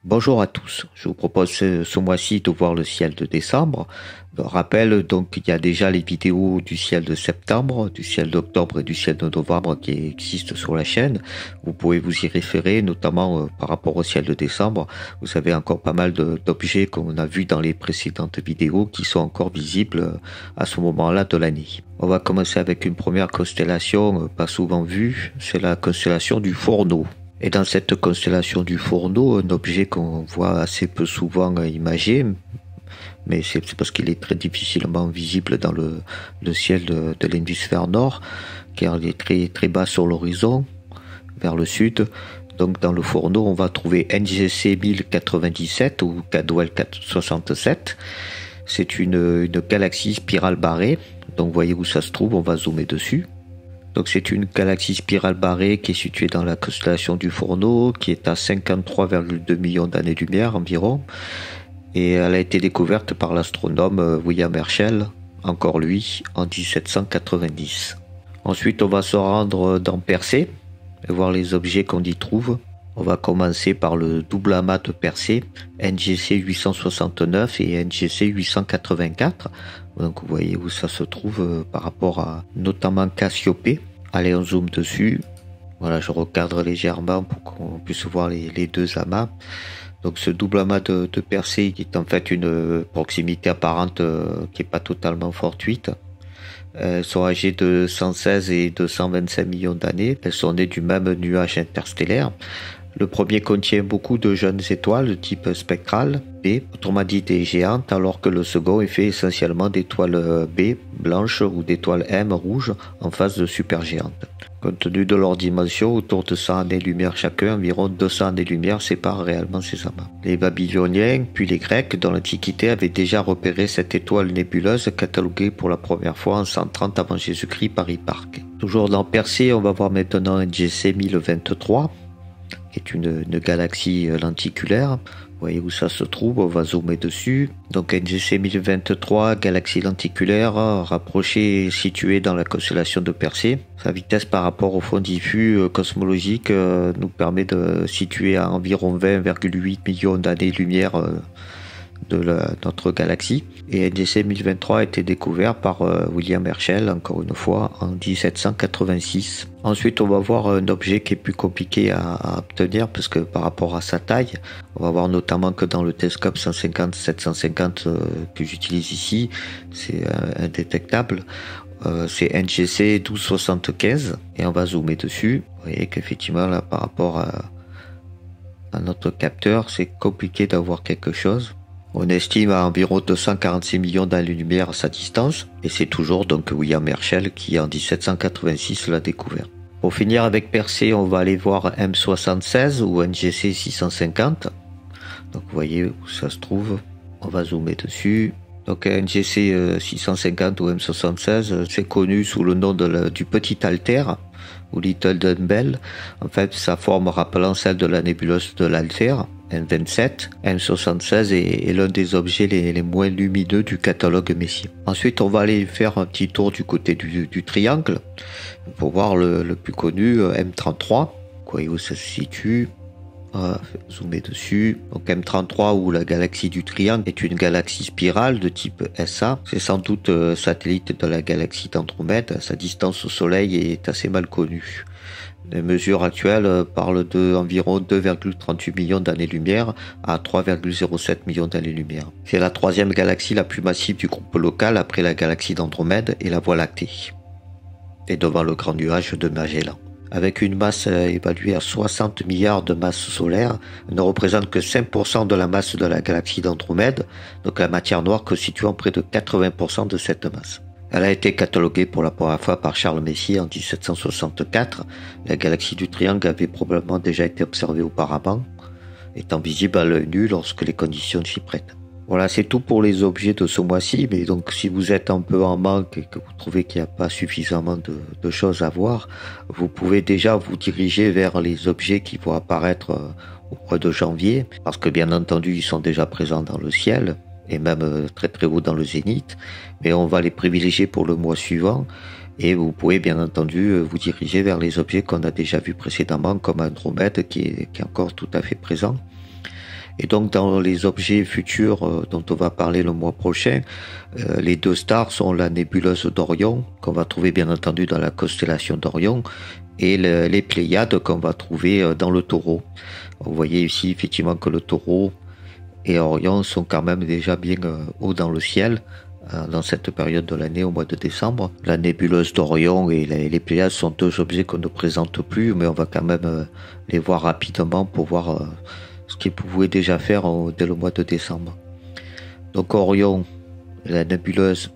Bonjour à tous. Je vous propose ce mois-ci de voir le ciel de décembre. Je rappelle donc qu'il y a déjà les vidéos du ciel de septembre, du ciel d'octobre et du ciel de novembre qui existent sur la chaîne. Vous pouvez vous y référer, notamment par rapport au ciel de décembre. Vous avez encore pas mal d'objets qu'on a vus dans les précédentes vidéos qui sont encore visibles à ce moment-là de l'année. On va commencer avec une première constellation pas souvent vue, c'est la constellation du Fourneau. Et dans cette constellation du Fourneau, un objet qu'on voit assez peu souvent imagé, mais c'est parce qu'il est très difficilement visible dans le ciel de l'hémisphère nord, car il est très bas sur l'horizon, vers le sud. Donc dans le Fourneau, on va trouver NGC 1097 ou Cadwell 67. C'est une galaxie spirale barrée. Donc voyez où ça se trouve, on va zoomer dessus. Donc c'est une galaxie spirale barrée qui est située dans la constellation du Fourneau, qui est à 53,2 millions d'années-lumière environ. Et elle a été découverte par l'astronome William Herschel, encore lui, en 1790. Ensuite, on va se rendre dans Persée et voir les objets qu'on y trouve. On va commencer par le double amas de Persée, NGC 869 et NGC 884. Donc vous voyez où ça se trouve par rapport à notamment Cassiopée. Allez, on zoome dessus. Voilà, je recadre légèrement pour qu'on puisse voir les deux amas. Donc ce double amas de Persée qui est en fait une proximité apparente qui n'est pas totalement fortuite. Elles sont âgées de 116 et 225 millions d'années. Elles sont nées du même nuage interstellaire. Le premier contient beaucoup de jeunes étoiles de type spectral, B, autrement dit des géantes, alors que le second est fait essentiellement d'étoiles B, blanches, ou d'étoiles M, rouges, en phase de supergéantes. Compte tenu de leur dimension, autour de 100 années-lumière chacun, environ 200 années-lumière séparent réellement ces amas. Les Babyloniens, puis les Grecs, dans l'Antiquité, avaient déjà repéré cette étoile nébuleuse cataloguée pour la première fois en 130 avant Jésus-Christ par Hipparque. Toujours dans Persée, on va voir maintenant NGC 1023. Qui est une galaxie lenticulaire. Vous voyez où ça se trouve, on va zoomer dessus. Donc NGC 1023, galaxie lenticulaire, rapprochée et située dans la constellation de Persée. Sa vitesse par rapport au fond diffus cosmologique nous permet de situer à environ 20,8 millions d'années-lumière de notre galaxie. Et NGC 1023 a été découvert par William Herschel, encore une fois, en 1786. Ensuite, on va voir un objet qui est plus compliqué à obtenir, parce que par rapport à sa taille, on va voir notamment que dans le télescope 150-750 que j'utilise ici, c'est indétectable. C'est NGC 1275, et on va zoomer dessus. Vous voyez qu'effectivement, là, par rapport à notre capteur, c'est compliqué d'avoir quelque chose. On estime à environ 246 millions d'années-lumière à sa distance, et c'est toujours donc William Herschel qui en 1786 l'a découvert. Pour finir avec Persée, on va aller voir M76 ou NGC 650. Donc vous voyez où ça se trouve, on va zoomer dessus. Donc NGC 650 ou M76, c'est connu sous le nom du petit Altair, ou Little Dumbbell. En fait, sa forme rappelant celle de la nébuleuse de l'Altair. M27, M76 est l'un des objets les moins lumineux du catalogue Messier. Ensuite, on va aller faire un petit tour du côté du triangle pour voir le plus connu, M33. Vous voyez où ça se situe. On va zoomer dessus. Donc M33 ou la galaxie du triangle est une galaxie spirale de type SA. C'est sans doute satellite de la galaxie d'Andromède. Sa distance au Soleil est assez mal connue. Les mesures actuelles parlent d'environ 2,38 millions d'années-lumière à 3,07 millions d'années-lumière. C'est la troisième galaxie la plus massive du groupe local après la galaxie d'Andromède et la Voie lactée. Et devant le grand nuage de Magellan. Avec une masse évaluée à 60 milliards de masses solaires, elle ne représente que 5% de la masse de la galaxie d'Andromède, donc la matière noire constituant près de 80% de cette masse. Elle a été cataloguée pour la première fois par Charles Messier en 1764. La galaxie du Triangle avait probablement déjà été observée auparavant, étant visible à l'œil nu lorsque les conditions s'y prêtent. Voilà, c'est tout pour les objets de ce mois-ci, mais donc si vous êtes un peu en manque et que vous trouvez qu'il n'y a pas suffisamment de choses à voir, vous pouvez déjà vous diriger vers les objets qui vont apparaître au mois de janvier, parce que bien entendu, ils sont déjà présents dans le ciel, et même très haut dans le zénith, mais on va les privilégier pour le mois suivant, et vous pouvez bien entendu vous diriger vers les objets qu'on a déjà vus précédemment, comme Andromède qui est encore tout à fait présent. Et donc dans les objets futurs dont on va parler le mois prochain, les deux stars sont la nébuleuse d'Orion, qu'on va trouver bien entendu dans la constellation d'Orion, et les Pléiades qu'on va trouver dans le Taureau. Vous voyez ici effectivement que le Taureau et Orion sont quand même déjà bien haut dans le ciel dans cette période de l'année au mois de décembre. La nébuleuse d'Orion et les Pléiades sont deux objets qu'on ne présente plus, mais on va quand même les voir rapidement pour voir ce qu'ils pouvaient déjà faire dès le mois de décembre. Donc Orion, la nébuleuse,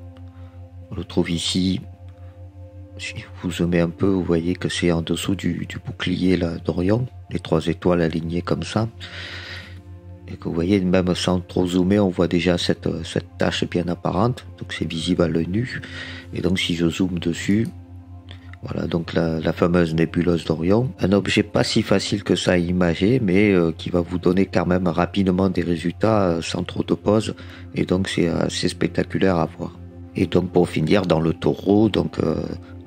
on le trouve ici. Si vous zoomez un peu, vous voyez que c'est en dessous du bouclier d'Orion, les trois étoiles alignées comme ça. Et que vous voyez, même sans trop zoomer, on voit déjà cette tache bien apparente. Donc c'est visible à l'œil nu. Et donc si je zoome dessus, voilà donc la fameuse nébuleuse d'Orion. Un objet pas si facile que ça à imager, mais qui va vous donner quand même rapidement des résultats sans trop de pause. Et donc c'est assez spectaculaire à voir. Et donc pour finir, dans le Taureau, donc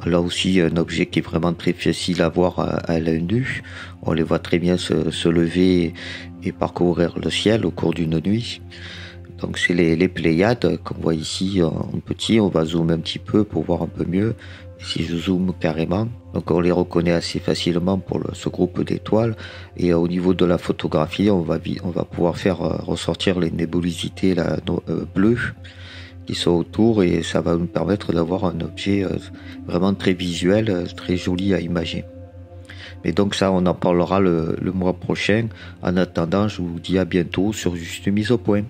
là aussi un objet qui est vraiment très facile à voir à l'œil nu. On les voit très bien se lever et parcourir le ciel au cours d'une nuit. Donc c'est les Pléiades qu'on voit ici en petit. On va zoomer un petit peu pour voir un peu mieux. Si je zoome carrément, donc on les reconnaît assez facilement pour ce groupe d'étoiles. Et au niveau de la photographie, on va pouvoir faire ressortir les nébulosités bleues qui sont autour, et ça va nous permettre d'avoir un objet vraiment très visuel, très joli à imager. Mais donc ça, on en parlera le mois prochain. En attendant, je vous dis à bientôt sur Juste Mise au Point.